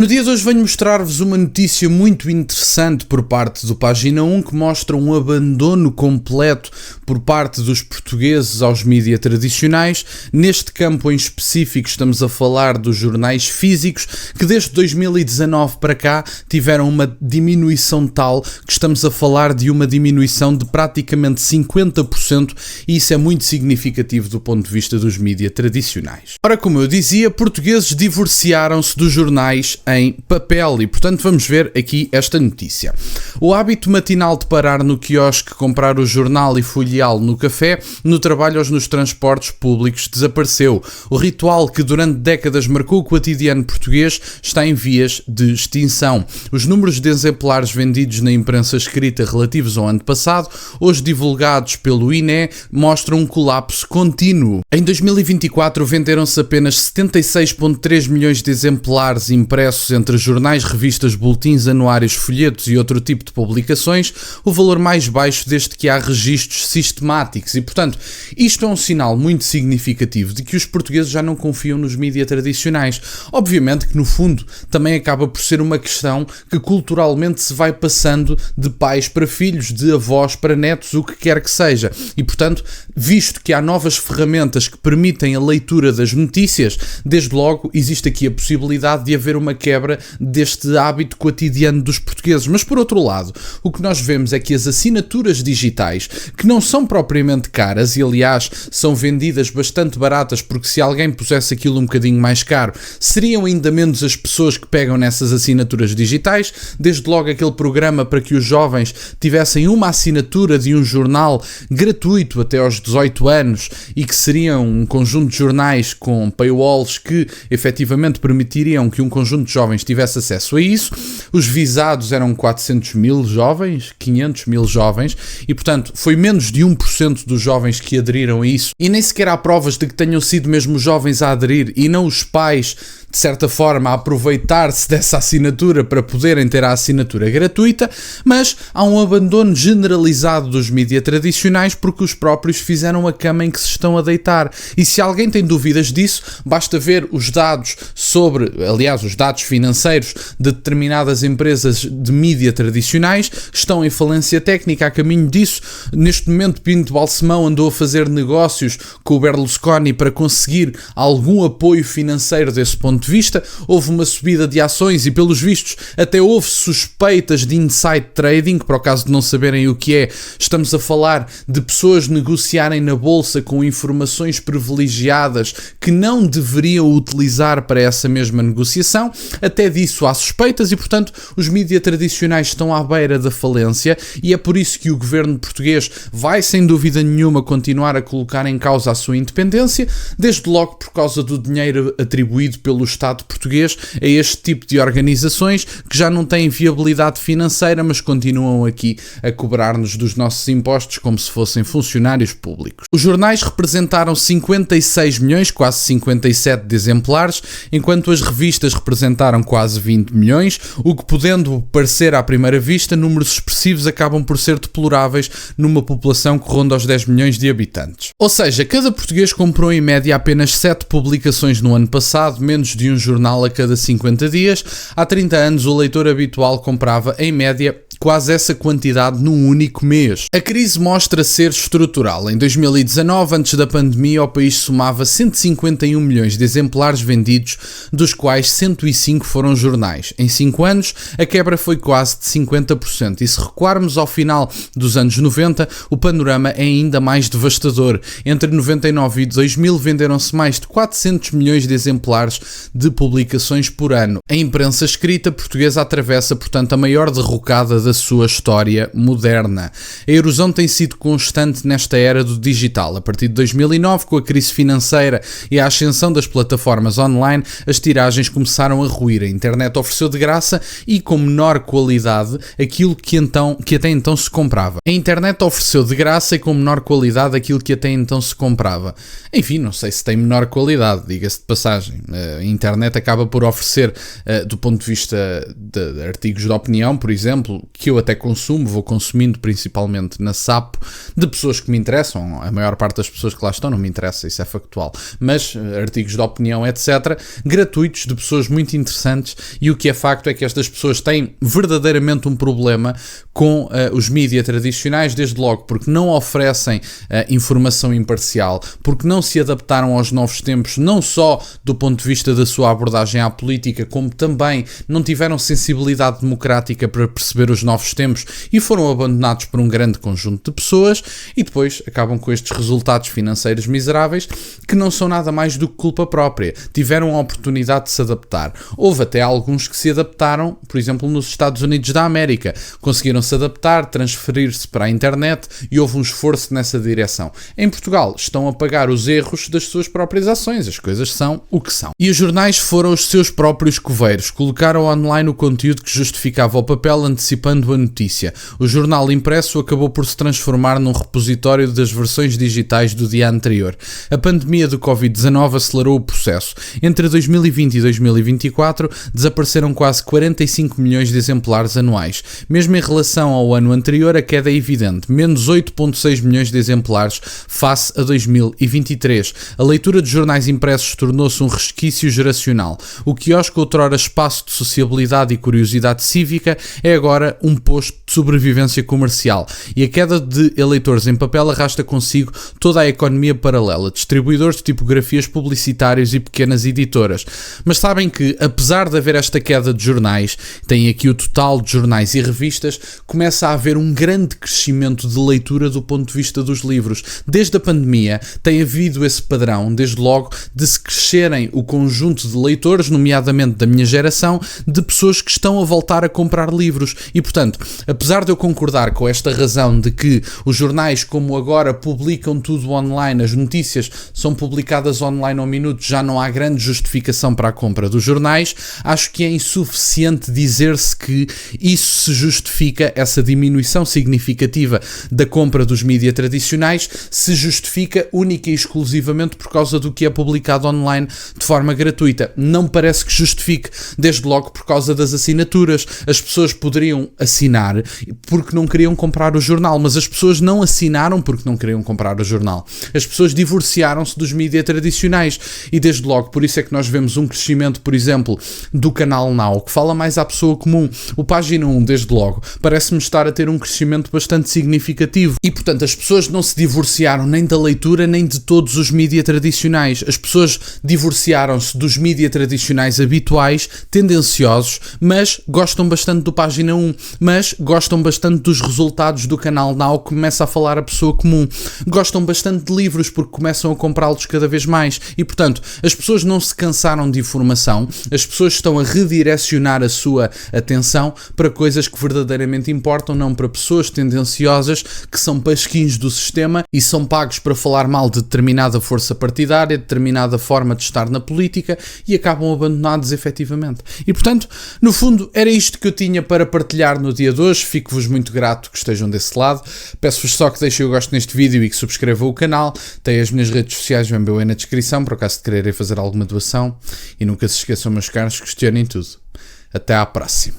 No dia de hoje venho mostrar-vos uma notícia muito interessante por parte do Página 1 que mostra um abandono completo por parte dos portugueses aos mídia tradicionais. Neste campo em específico estamos a falar dos jornais físicos que desde 2019 para cá tiveram uma diminuição tal que estamos a falar de uma diminuição de praticamente 50% e isso é muito significativo do ponto de vista dos mídia tradicionais. Ora, como eu dizia, portugueses divorciaram-se dos jornais em papel e, portanto, vamos ver aqui esta notícia. O hábito matinal de parar no quiosque, comprar o jornal e folheá-lo no café, no trabalho ou nos transportes públicos desapareceu. O ritual que durante décadas marcou o cotidiano português está em vias de extinção. Os números de exemplares vendidos na imprensa escrita relativos ao ano passado, hoje divulgados pelo INE, mostram um colapso contínuo. Em 2024 venderam-se apenas 76,3 milhões de exemplares impressos entre jornais, revistas, boletins, anuários, folhetos e outro tipo de publicações, o valor mais baixo desde que há registros sistemáticos e, portanto, isto é um sinal muito significativo de que os portugueses já não confiam nos mídia tradicionais. Obviamente que, no fundo, também acaba por ser uma questão que culturalmente se vai passando de pais para filhos, de avós para netos, o que quer que seja. E, portanto, visto que há novas ferramentas que permitem a leitura das notícias, desde logo existe aqui a possibilidade de haver uma quebra deste hábito cotidiano dos portugueses. Mas, por outro lado, o que nós vemos é que as assinaturas digitais, que não são propriamente caras e, aliás, são vendidas bastante baratas, porque se alguém pusesse aquilo um bocadinho mais caro, seriam ainda menos as pessoas que pegam nessas assinaturas digitais. Desde logo aquele programa para que os jovens tivessem uma assinatura de um jornal gratuito até aos 18 anos e que seriam um conjunto de jornais com paywalls que efetivamente permitiriam que um conjunto de jovens tivesse acesso a isso. Os visados eram 400 mil jovens, 500 mil jovens e, portanto, foi menos de 1% dos jovens que aderiram a isso e nem sequer há provas de que tenham sido mesmo os jovens a aderir e não os pais, de certa forma, a aproveitar-se dessa assinatura para poderem ter a assinatura gratuita, mas há um abandono generalizado dos mídia tradicionais porque os próprios fizeram a cama em que se estão a deitar. E se alguém tem dúvidas disso, basta ver os dados os dados financeiros de determinadas empresas de mídia tradicionais estão em falência técnica. A caminho disso, neste momento, Pinto Balsemão andou a fazer negócios com o Berlusconi para conseguir algum apoio financeiro desse ponto de vista. Houve uma subida de ações e, pelos vistos, até houve suspeitas de inside trading, que, para o caso de não saberem o que é, estamos a falar de pessoas negociarem na bolsa com informações privilegiadas que não deveriam utilizar para essa mesma negociação. Até disso há suspeitas e, portanto, os mídia tradicionais estão à beira da falência e é por isso que o governo português vai, sem dúvida nenhuma, continuar a colocar em causa a sua independência, desde logo por causa do dinheiro atribuído pelo Estado português a este tipo de organizações que já não têm viabilidade financeira, mas continuam aqui a cobrar-nos dos nossos impostos como se fossem funcionários públicos. Os jornais representaram 56 milhões, quase 57 de exemplares, enquanto as revistas representaram quase 20 milhões, o que, podendo parecer à primeira vista, números expressivos acabam por ser deploráveis numa população que ronda aos 10 milhões de habitantes. Ou seja, cada português comprou em média apenas 7 publicações no ano passado, menos de um jornal a cada 50 dias. Há 30 anos o leitor habitual comprava em média quase essa quantidade num único mês. A crise mostra ser estrutural. Em 2019, antes da pandemia, o país somava 151 milhões de exemplares vendidos, dos quais 105 foram jornais. Em 5 anos, a quebra foi quase de 50%. E se recuarmos ao final dos anos 90, o panorama é ainda mais devastador. Entre 99 e 2000 venderam-se mais de 400 milhões de exemplares de publicações por ano. A imprensa escrita portuguesa atravessa, portanto, a maior derrocada da sua história moderna. A erosão tem sido constante nesta era do digital. A partir de 2009, com a crise financeira e a ascensão das plataformas online, as tiragens começaram a ruir. A internet ofereceu de graça e com menor qualidade aquilo que até então se comprava. A internet ofereceu de graça e com menor qualidade aquilo que até então se comprava. Enfim, não sei se tem menor qualidade, diga-se de passagem. A internet acaba por oferecer, do ponto de vista de artigos de opinião, por exemplo, que eu até consumo, vou consumindo principalmente na Sapo, de pessoas que me interessam. A maior parte das pessoas que lá estão não me interessa, isso é factual, mas artigos de opinião, etc., gratuitos, de pessoas muito interessantes, e o que é facto é que estas pessoas têm verdadeiramente um problema com os mídias tradicionais, desde logo porque não oferecem informação imparcial, porque não se adaptaram aos novos tempos, não só do ponto de vista da sua abordagem à política, como também não tiveram sensibilidade democrática para perceber os novos tempos e foram abandonados por um grande conjunto de pessoas, e depois acabam com estes resultados financeiros miseráveis que não são nada mais do que culpa própria. Tiveram a oportunidade de se adaptar. Houve até alguns que se adaptaram, por exemplo, nos Estados Unidos da América. Conseguiram se adaptar, transferir-se para a internet e houve um esforço nessa direção. Em Portugal estão a pagar os erros das suas próprias ações. As coisas são o que são. E os jornais foram os seus próprios coveiros. Colocaram online o conteúdo que justificava o papel antecipando a notícia. O jornal impresso acabou por se transformar num repositório das versões digitais do dia anterior. A pandemia do Covid-19 acelerou o processo. Entre 2020 e 2024 desapareceram quase 45 milhões de exemplares anuais. Mesmo em relação ao ano anterior, a queda é evidente, menos 8,6 milhões de exemplares face a 2023. A leitura de jornais impressos tornou-se um resquício geracional. O quiosque, outrora espaço de sociabilidade e curiosidade cívica, é agora um posto de sobrevivência comercial. E a queda de eleitores em papel arrasta consigo toda a economia paralela, distribuidores de tipografias, publicitários e pequenas editoras. Mas sabem que, apesar de haver esta queda de jornais, tem aqui o total de jornais e revistas, começa a haver um grande crescimento de leitura do ponto de vista dos livros. Desde a pandemia tem havido esse padrão, desde logo, de se crescerem o conjunto de leitores, nomeadamente da minha geração, de pessoas que estão a voltar a comprar livros. E, portanto, apesar de eu concordar com esta razão de que os jornais, como agora publicam tudo online, as notícias são publicadas online ao minuto, já não há grande justificação para a compra dos jornais, acho que é insuficiente dizer-se que isso se justifica, essa diminuição significativa da compra dos mídias tradicionais, se justifica única e exclusivamente por causa do que é publicado online de forma gratuita. Não parece que justifique, desde logo por causa das assinaturas. As pessoas poderiam assinar porque não queriam comprar o jornal, mas as pessoas não assinaram porque não queriam comprar o jornal. As pessoas divorciaram-se dos mídias tradicionais e, desde logo, por isso é que nós vemos um crescimento, por exemplo, do canal Now, que fala mais à pessoa comum. O Página 1, desde logo, parece-me estar a ter um crescimento bastante significativo. E, portanto, as pessoas não se divorciaram nem da leitura nem de todos os mídias tradicionais. As pessoas divorciaram-se dos mídias tradicionais habituais, tendenciosos, mas gostam bastante do Página 1, mas gostam bastante dos resultados do canal Now, que começa a falar a pessoa comum. Gostam bastante de livros porque começam a comprá-los cada vez mais. E, portanto, as pessoas não se cansaram de informação, as pessoas estão a redirecionar a sua atenção para coisas que verdadeiramente importam, não para pessoas tendenciosas que são pasquins do sistema e são pagos para falar mal de determinada força partidária, determinada forma de estar na política e acabam abandonados efetivamente. E, portanto, no fundo, era isto que eu tinha para partilhar no dia de hoje. Fico-vos muito grato que estejam desse lado. Peço-vos só que deixem o gosto neste vídeo e que subscrevam o canal. Tem as minhas redes sociais, bem aí na descrição, por acaso de quererem fazer alguma doação. E nunca se esqueçam, meus caros, questionem tudo. Até à próxima.